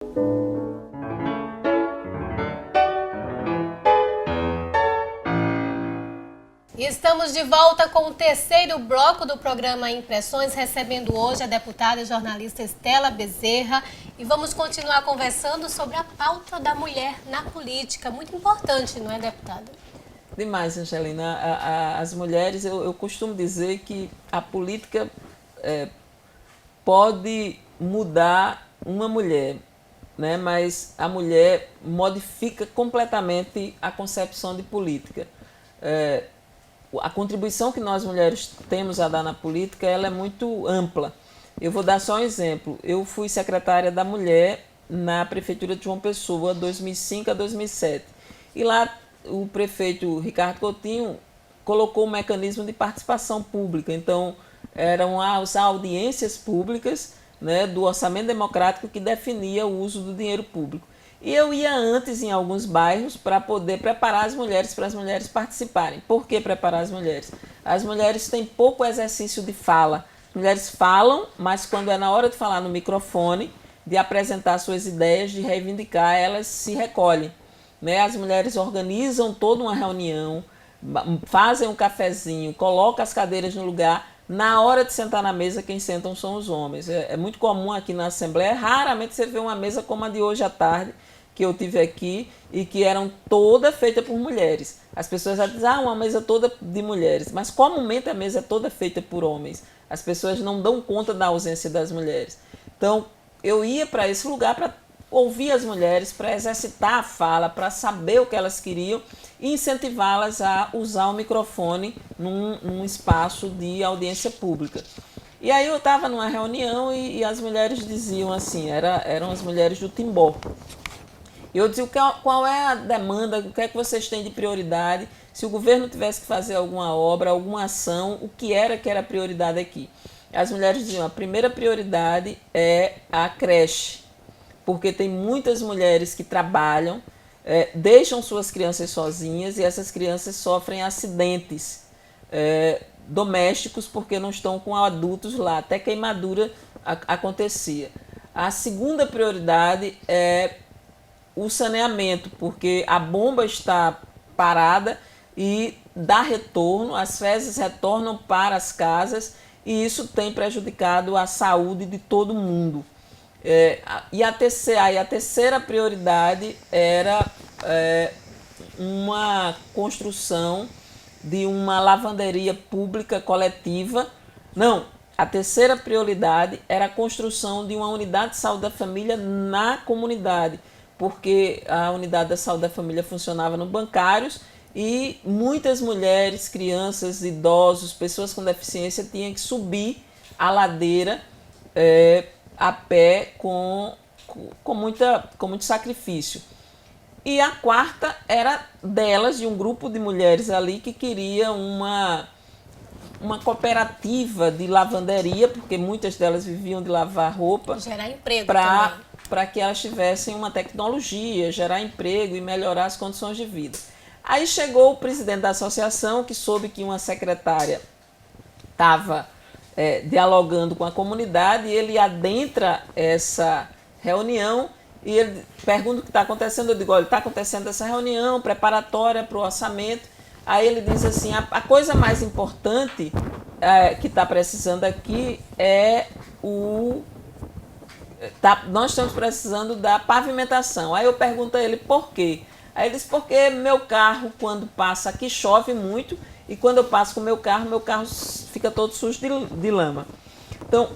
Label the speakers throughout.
Speaker 1: E estamos de volta com o terceiro bloco do programa Impressões, recebendo hoje a deputada e jornalista Estela Bezerra. E vamos continuar conversando sobre a pauta da mulher na política. Muito importante, não é, deputada?
Speaker 2: Demais, Angelina. As mulheres, eu costumo dizer que a política pode mudar uma mulher, né? Mas a mulher modifica completamente a concepção de política. A contribuição que nós mulheres temos a dar na política, ela é muito ampla. Eu vou dar só um exemplo. Eu fui secretária da Mulher na Prefeitura de João Pessoa, 2005 a 2007. E lá o prefeito Ricardo Coutinho colocou um mecanismo de participação pública. Então, eram as audiências públicas, né, do orçamento democrático que definia o uso do dinheiro público. E eu ia antes em alguns bairros para poder preparar as mulheres, para as mulheres participarem. Por que preparar as mulheres? As mulheres têm pouco exercício de fala. As mulheres falam, mas quando é na hora de falar no microfone, de apresentar suas ideias, de reivindicar, elas se recolhem, né? As mulheres organizam toda uma reunião, fazem um cafezinho, colocam as cadeiras no lugar. Na hora de sentar na mesa, quem sentam são os homens. É muito comum aqui na Assembleia, raramente você vê uma mesa como a de hoje à tarde, que eu tive aqui, e que eram toda feita por mulheres. As pessoas já dizem, uma mesa toda de mulheres. Mas comumente a mesa é toda feita por homens. As pessoas não dão conta da ausência das mulheres. Então, eu ia para esse lugar para ouvir as mulheres, para exercitar a fala, para saber o que elas queriam e incentivá-las a usar o microfone num espaço de audiência pública. E aí eu estava numa reunião e as mulheres diziam assim, eram as mulheres do Timbó. Eu dizia, qual é a demanda, o que é que vocês têm de prioridade? Se o governo tivesse que fazer alguma obra, alguma ação, o que era prioridade aqui? As mulheres diziam, a primeira prioridade é a creche, porque tem muitas mulheres que trabalham, deixam suas crianças sozinhas e essas crianças sofrem acidentes domésticos porque não estão com adultos lá, até queimadura acontecia. A segunda prioridade é o saneamento, porque a bomba está parada e dá retorno, as fezes retornam para as casas e isso tem prejudicado a saúde de todo mundo. E a terceira prioridade era uma construção de uma lavanderia pública coletiva. Não, a terceira prioridade era a construção de uma unidade de saúde da família na comunidade, porque a unidade da saúde da família funcionava no bancários e muitas mulheres, crianças, idosos, pessoas com deficiência tinham que subir a ladeira a pé com muito sacrifício. E a quarta era delas, de um grupo de mulheres ali que queria uma cooperativa de lavanderia, porque muitas delas viviam de lavar roupa.
Speaker 1: Gerar emprego também.
Speaker 2: Para que elas tivessem uma tecnologia, gerar emprego e melhorar as condições de vida. Aí chegou o presidente da associação, que soube que uma secretária estava dialogando com a comunidade, e ele adentra essa reunião e ele pergunta o que está acontecendo. Eu digo, olha, está acontecendo essa reunião preparatória para o orçamento. Aí ele diz assim, a coisa mais importante que está precisando aqui é nós estamos precisando da pavimentação. Aí eu pergunto a ele por quê. Aí ele diz, porque meu carro, quando passa aqui, chove muito, e quando eu passo com meu carro fica todo sujo de lama. Então,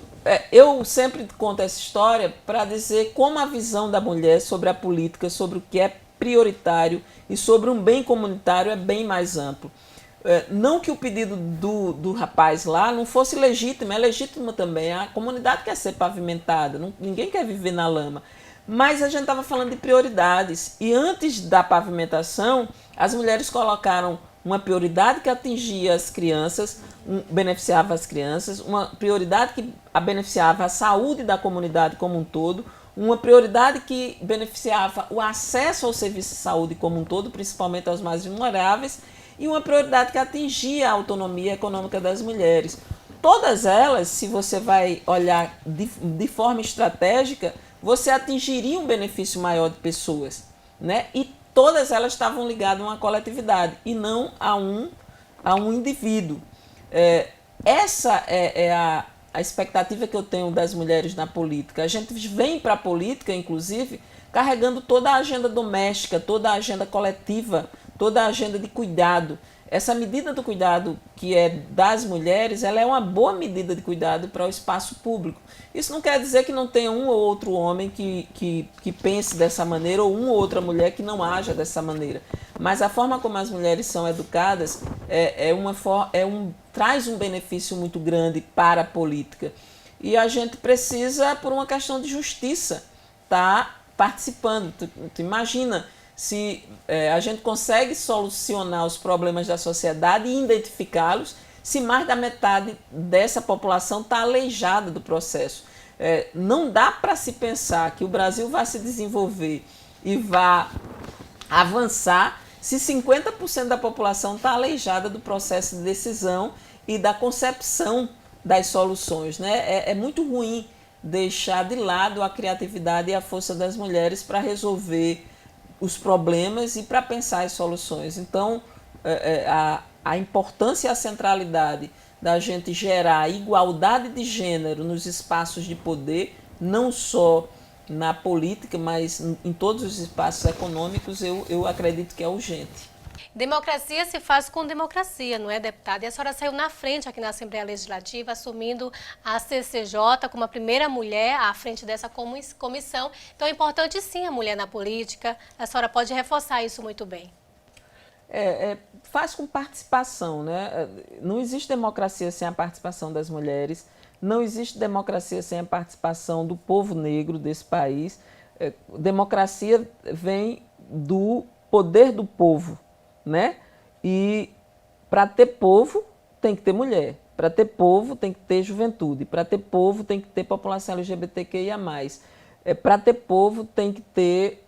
Speaker 2: eu sempre conto essa história para dizer como a visão da mulher sobre a política, sobre o que é prioritário e sobre um bem comunitário é bem mais amplo. Não que o pedido do rapaz lá não fosse legítimo, é legítimo também. A comunidade quer ser pavimentada, ninguém quer viver na lama. Mas a gente estava falando de prioridades. E antes da pavimentação, as mulheres colocaram uma prioridade que atingia as crianças, beneficiava as crianças, uma prioridade que beneficiava a saúde da comunidade como um todo, uma prioridade que beneficiava o acesso ao serviço de saúde como um todo, principalmente aos mais vulneráveis, e uma prioridade que atingia a autonomia econômica das mulheres. Todas elas, se você vai olhar de forma estratégica, você atingiria um benefício maior de pessoas, né? E todas elas estavam ligadas a uma coletividade e não a um indivíduo. Essa é a expectativa que eu tenho das mulheres na política. A gente vem para a política, inclusive, carregando toda a agenda doméstica, toda a agenda coletiva, toda a agenda de cuidado. Essa medida do cuidado que é das mulheres, ela é uma boa medida de cuidado para o espaço público. Isso não quer dizer que não tenha um ou outro homem que pense dessa maneira ou uma ou outra mulher que não haja dessa maneira. Mas a forma como as mulheres são educadas traz um benefício muito grande para a política. E a gente precisa, por uma questão de justiça, estar participando. Tu imagina se a gente consegue solucionar os problemas da sociedade e identificá-los, se mais da metade dessa população está aleijada do processo. Não dá para se pensar que o Brasil vai se desenvolver e vai avançar se 50% da população está aleijada do processo de decisão e da concepção das soluções, né? É muito ruim deixar de lado a criatividade e a força das mulheres para resolver os problemas e para pensar as soluções. Então, a importância e a centralidade da gente gerar igualdade de gênero nos espaços de poder, não só na política, mas em todos os espaços econômicos, eu acredito que é urgente.
Speaker 1: Democracia se faz com democracia, não é, deputada? E a senhora saiu na frente aqui na Assembleia Legislativa, assumindo a CCJ como a primeira mulher à frente dessa comissão. Então é importante sim a mulher na política. A senhora pode reforçar isso muito bem.
Speaker 2: Faz com participação, né? Não existe democracia sem a participação das mulheres, não existe democracia sem a participação do povo negro desse país. Democracia vem do poder do povo, né? E para ter povo tem que ter mulher, para ter povo tem que ter juventude, para ter povo tem que ter população LGBTQIA+. Para ter povo tem que ter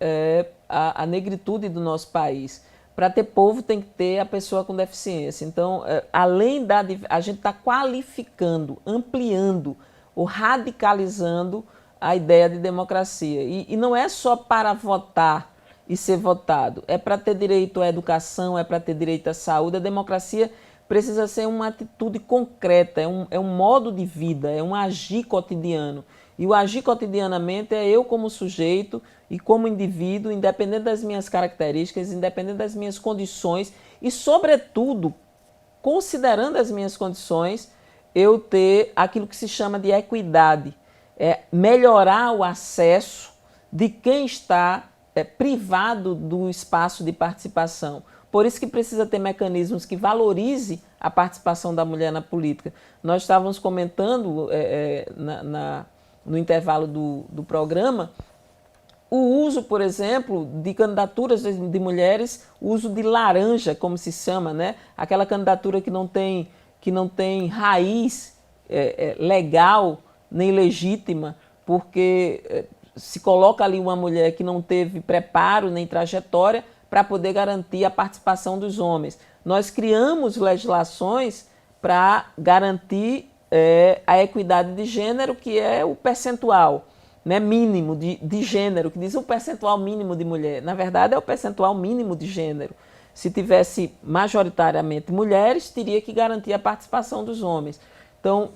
Speaker 2: a negritude do nosso país. Para ter povo tem que ter a pessoa com deficiência. Então, além a gente está qualificando, ampliando ou radicalizando a ideia de democracia. E não é só para votar e ser votado, é para ter direito à educação, é para ter direito à saúde. A democracia precisa ser uma atitude concreta, é um modo de vida, é um agir cotidiano. E o agir cotidianamente é eu como sujeito e como indivíduo, independente das minhas características, independente das minhas condições e, sobretudo, considerando as minhas condições, eu ter aquilo que se chama de equidade, melhorar o acesso de quem está privado do espaço de participação. Por isso que precisa ter mecanismos que valorize a participação da mulher na política. Nós estávamos comentando no intervalo do programa o uso, por exemplo, de candidaturas de mulheres, o uso de laranja, como se chama, né? Aquela candidatura que não tem raiz legal nem legítima, porque se coloca ali uma mulher que não teve preparo nem trajetória para poder garantir a participação dos homens. Nós criamos legislações para garantir a equidade de gênero, que é o percentual, né, mínimo de gênero, que diz o percentual mínimo de mulher. Na verdade, é o percentual mínimo de gênero. Se tivesse majoritariamente mulheres, teria que garantir a participação dos homens. Então,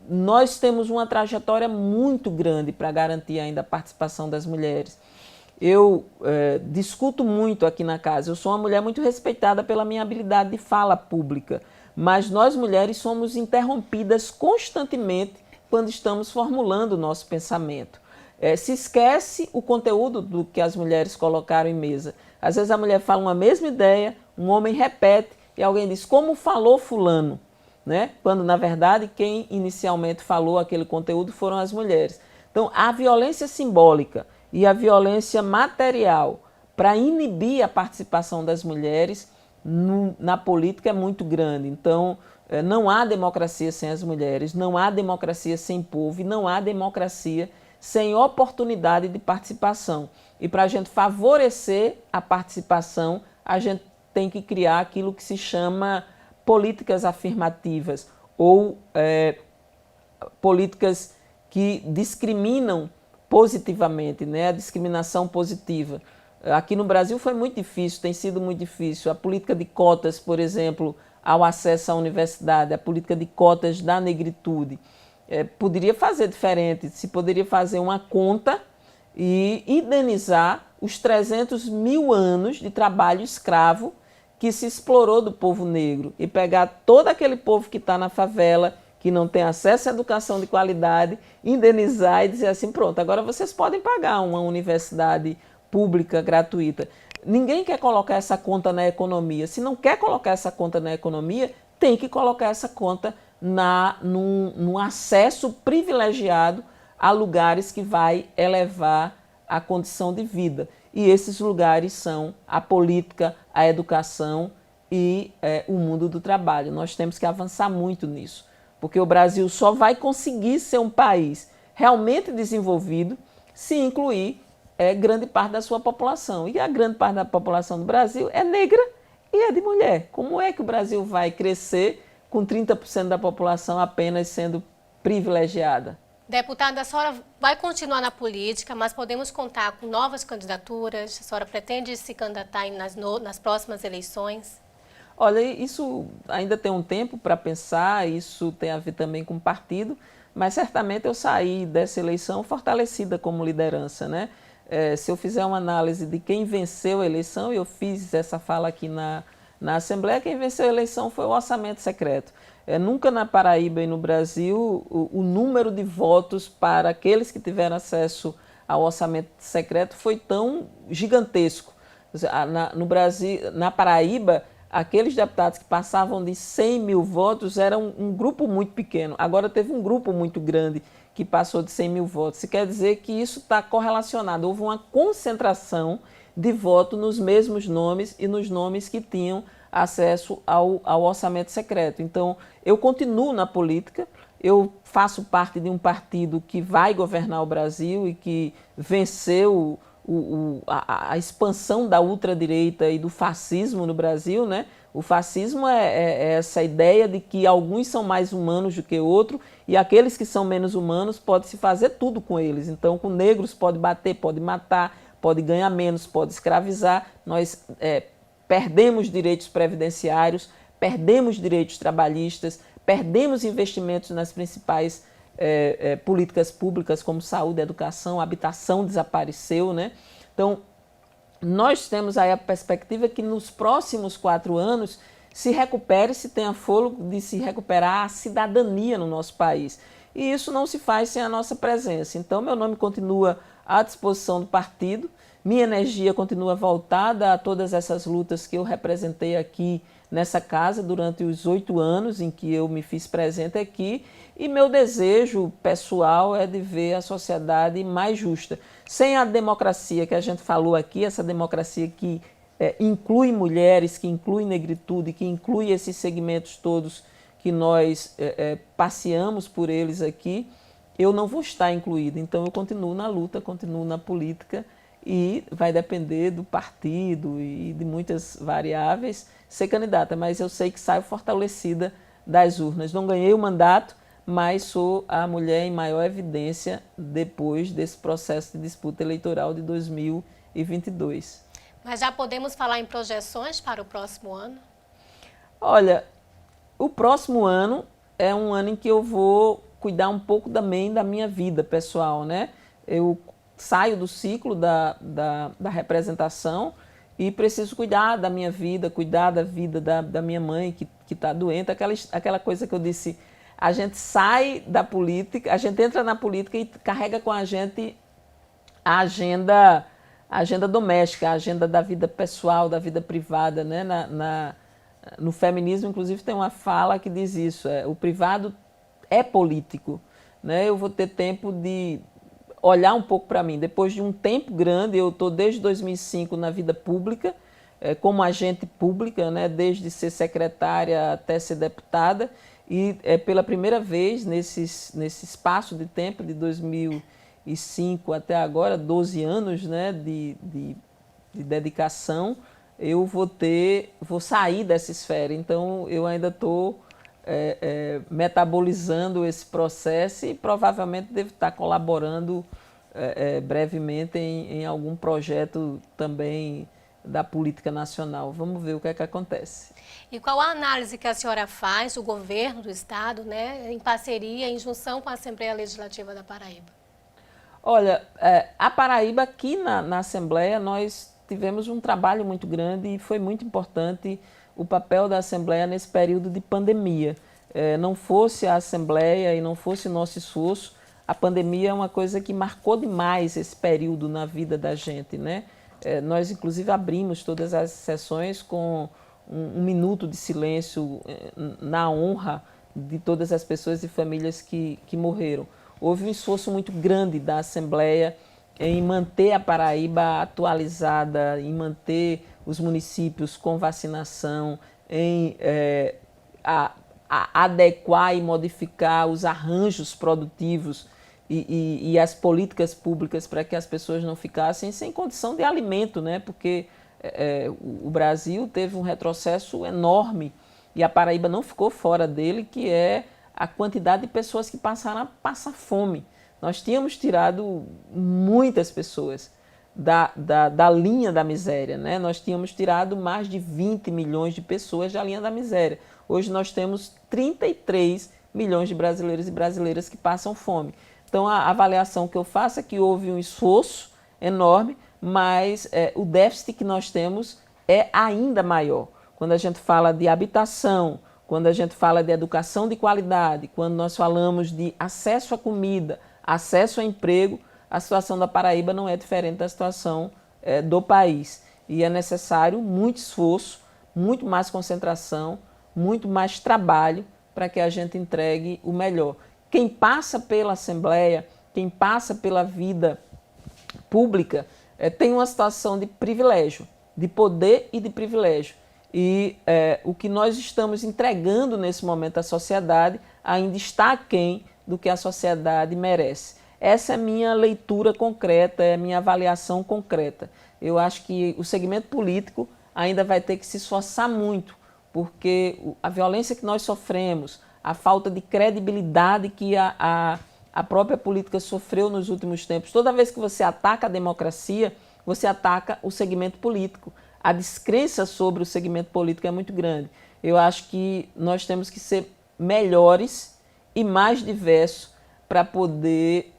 Speaker 2: nós temos uma trajetória muito grande para garantir ainda a participação das mulheres. Eu discuto muito aqui na casa, eu sou uma mulher muito respeitada pela minha habilidade de fala pública, mas nós mulheres somos interrompidas constantemente quando estamos formulando o nosso pensamento. Se esquece o conteúdo do que as mulheres colocaram em mesa. Às vezes a mulher fala uma mesma ideia, um homem repete e alguém diz, como falou fulano? Né? Quando, na verdade, quem inicialmente falou aquele conteúdo foram as mulheres. Então, a violência simbólica e a violência material para inibir a participação das mulheres na política é muito grande. Então, não há democracia sem as mulheres, não há democracia sem povo e não há democracia sem oportunidade de participação. E para a gente favorecer a participação, a gente tem que criar aquilo que se chama políticas afirmativas ou políticas que discriminam positivamente, né? A discriminação positiva. Aqui no Brasil foi muito difícil, tem sido muito difícil. A política de cotas, por exemplo, ao acesso à universidade, a política de cotas da negritude, poderia fazer diferente, se poderia fazer uma conta e indenizar os 300 mil anos de trabalho escravo que se explorou do povo negro e pegar todo aquele povo que está na favela, que não tem acesso à educação de qualidade, indenizar e dizer assim, pronto, agora vocês podem pagar uma universidade pública, gratuita. Ninguém quer colocar essa conta na economia. Se não quer colocar essa conta na economia, tem que colocar essa conta num acesso privilegiado a lugares que vai elevar a condição de vida. E esses lugares são a política, a educação e o mundo do trabalho. Nós temos que avançar muito nisso, porque o Brasil só vai conseguir ser um país realmente desenvolvido se incluir grande parte da sua população. E a grande parte da população do Brasil é negra e é de mulher. Como é que o Brasil vai crescer com 30% da população apenas sendo privilegiada?
Speaker 1: Deputada, a senhora vai continuar na política, mas podemos contar com novas candidaturas? A senhora pretende se candidatar nas próximas eleições?
Speaker 2: Olha, isso ainda tem um tempo para pensar, isso tem a ver também com o partido, mas certamente eu saí dessa eleição fortalecida como liderança, né? Se eu fizer uma análise de quem venceu a eleição, e eu fiz essa fala aqui na Assembleia, quem venceu a eleição foi o orçamento secreto. Nunca na Paraíba e no Brasil o número de votos para aqueles que tiveram acesso ao orçamento secreto foi tão gigantesco. No Brasil, na Paraíba, aqueles deputados que passavam de 100 mil votos eram um grupo muito pequeno. Agora teve um grupo muito grande que passou de 100 mil votos. Isso quer dizer que isso está correlacionado. Houve uma concentração de voto nos mesmos nomes e nos nomes que tinham acesso ao orçamento secreto. Então, eu continuo na política, eu faço parte de um partido que vai governar o Brasil e que venceu a expansão da ultradireita e do fascismo no Brasil, né? O fascismo é essa ideia de que alguns são mais humanos do que outros e aqueles que são menos humanos pode-se fazer tudo com eles. Então, com negros pode bater, pode matar, pode ganhar menos, pode escravizar. Nós perdemos direitos previdenciários, perdemos direitos trabalhistas, perdemos investimentos nas principais políticas públicas como saúde, educação, habitação desapareceu, né? Então, nós temos aí a perspectiva que nos próximos 4 anos se recupere, se tenha fôlego de se recuperar a cidadania no nosso país. E isso não se faz sem a nossa presença. Então, meu nome continua à disposição do partido, minha energia continua voltada a todas essas lutas que eu representei aqui nessa casa durante os 8 anos em que eu me fiz presente aqui, e meu desejo pessoal é de ver a sociedade mais justa. Sem a democracia que a gente falou aqui, essa democracia que inclui mulheres, que inclui negritude, que inclui esses segmentos todos que nós passeamos por eles aqui, eu não vou estar incluída. Então eu continuo na luta, continuo na política e vai depender do partido e de muitas variáveis ser candidata, mas eu sei que saio fortalecida das urnas. Não ganhei o mandato, mas sou a mulher em maior evidência depois desse processo de disputa eleitoral de 2022.
Speaker 1: Mas já podemos falar em projeções para o próximo ano?
Speaker 2: Olha, o próximo ano é um ano em que eu vou cuidar um pouco também da minha vida pessoal, né? Eu saio do ciclo da representação e preciso cuidar da minha vida, cuidar da vida da minha mãe que está doente. Aquela coisa que eu disse, a gente sai da política, a gente entra na política e carrega com a gente a agenda doméstica, a agenda da vida pessoal, da vida privada, né? No feminismo, inclusive, tem uma fala que diz isso, o privado é político, né? Eu vou ter tempo de olhar um pouco para mim. Depois de um tempo grande, eu estou desde 2005 na vida pública, como agente pública, né? Desde ser secretária até ser deputada, e pela primeira vez nesse espaço de tempo, de 2005 até agora, 12 anos, né? de dedicação, eu vou sair dessa esfera. Então, eu ainda estou metabolizando esse processo e provavelmente devo estar colaborando brevemente em algum projeto também da política nacional. Vamos ver o que é que acontece.
Speaker 1: E qual a análise que a senhora faz, o governo do Estado, né, em parceria, em junção com a Assembleia Legislativa da Paraíba?
Speaker 2: Olha, a Paraíba aqui na Assembleia nós tivemos um trabalho muito grande e foi muito importante o papel da Assembleia nesse período de pandemia. Não fosse a Assembleia e não fosse o nosso esforço, a pandemia é uma coisa que marcou demais esse período na vida da gente, né? Nós, inclusive, abrimos todas as sessões com um minuto de silêncio na honra de todas as pessoas e famílias que morreram. Houve um esforço muito grande da Assembleia em manter a Paraíba atualizada, em manter os municípios com vacinação, em adequar e modificar os arranjos produtivos e as políticas públicas para que as pessoas não ficassem sem condição de alimento, né? Porque o Brasil teve um retrocesso enorme e a Paraíba não ficou fora dele, que é a quantidade de pessoas que passaram a passar fome. Nós tínhamos tirado muitas pessoas da linha da miséria, né? Nós tínhamos tirado mais de 20 milhões de pessoas da linha da miséria. Hoje nós temos 33 milhões de brasileiros e brasileiras que passam fome. Então a avaliação que eu faço é que houve um esforço enorme, mas o déficit que nós temos é ainda maior. Quando a gente fala de habitação, quando a gente fala de educação de qualidade, quando nós falamos de acesso à comida, acesso a emprego, a situação da Paraíba não é diferente da situação do país. E é necessário muito esforço, muito mais concentração, muito mais trabalho para que a gente entregue o melhor. Quem passa pela Assembleia, quem passa pela vida pública, tem uma situação de privilégio, de poder e de privilégio. E o que nós estamos entregando nesse momento à sociedade ainda está aquém do que a sociedade merece. Essa é a minha leitura concreta, é a minha avaliação concreta. Eu acho que o segmento político ainda vai ter que se esforçar muito, porque a violência que nós sofremos, a falta de credibilidade que a própria política sofreu nos últimos tempos, toda vez que você ataca a democracia, você ataca o segmento político. A descrença sobre o segmento político é muito grande. Eu acho que nós temos que ser melhores e mais diversos para poder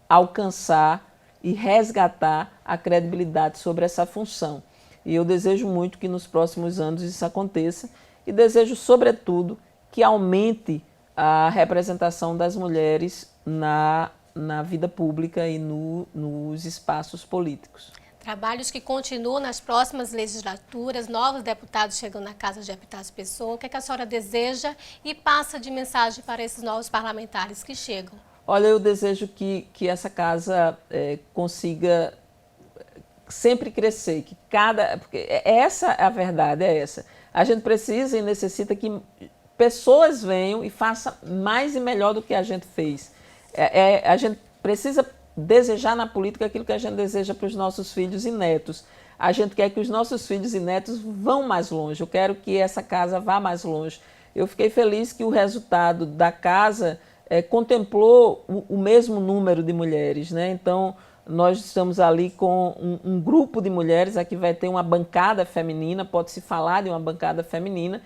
Speaker 2: alcançar e resgatar a credibilidade sobre essa função. E eu desejo muito que nos próximos anos isso aconteça e desejo, sobretudo, que aumente a representação das mulheres na vida pública e nos espaços políticos.
Speaker 1: Trabalhos que continuam nas próximas legislaturas, novos deputados chegando na Casa de Epitácio Pessoa. O que a senhora deseja e passa de mensagem para esses novos parlamentares que chegam?
Speaker 2: Olha, eu desejo que essa casa consiga sempre crescer, que porque essa é a verdade, é essa. A gente precisa e necessita que pessoas venham e façam mais e melhor do que a gente fez. A gente precisa desejar na política aquilo que a gente deseja para os nossos filhos e netos. A gente quer que os nossos filhos e netos vão mais longe. Eu quero que essa casa vá mais longe. Eu fiquei feliz que o resultado da casa contemplou o mesmo número de mulheres, né? Então, nós estamos ali com um grupo de mulheres, aqui vai ter uma bancada feminina, pode-se falar de uma bancada feminina,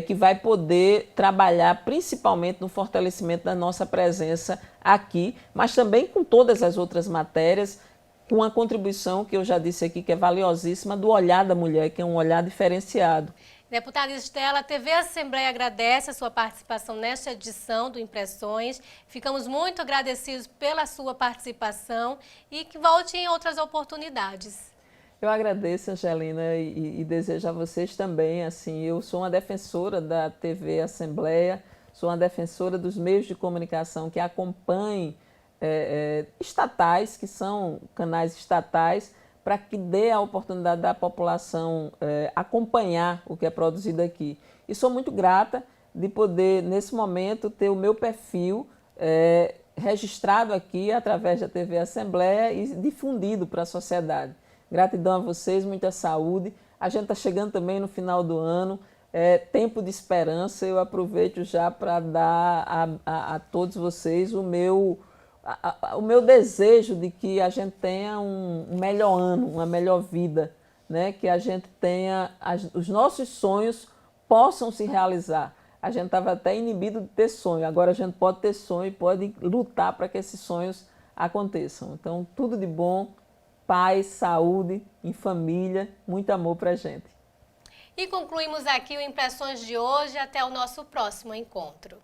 Speaker 2: que vai poder trabalhar principalmente no fortalecimento da nossa presença aqui, mas também com todas as outras matérias, com a contribuição que eu já disse aqui, que é valiosíssima, do olhar da mulher, que é um olhar diferenciado.
Speaker 1: Deputada Estela, a TV Assembleia agradece a sua participação nesta edição do Impressões. Ficamos muito agradecidos pela sua participação e que volte em outras oportunidades.
Speaker 2: Eu agradeço, Angelina, e desejo a vocês também. Assim, eu sou uma defensora da TV Assembleia, sou uma defensora dos meios de comunicação que acompanhem estatais, que são canais estatais, para que dê a oportunidade da população acompanhar o que é produzido aqui. E sou muito grata de poder, nesse momento, ter o meu perfil registrado aqui através da TV Assembleia e difundido para a sociedade. Gratidão a vocês, muita saúde. A gente está chegando também no final do ano, tempo de esperança. Eu aproveito já para dar a todos vocês o meu desejo de que a gente tenha um melhor ano, uma melhor vida, né? Que a gente tenha, os nossos sonhos possam se realizar. A gente estava até inibido de ter sonho, agora a gente pode ter sonho e pode lutar para que esses sonhos aconteçam. Então, tudo de bom, paz, saúde, em família, muito amor para a gente.
Speaker 1: E concluímos aqui o Impressões de hoje. Até o nosso próximo encontro.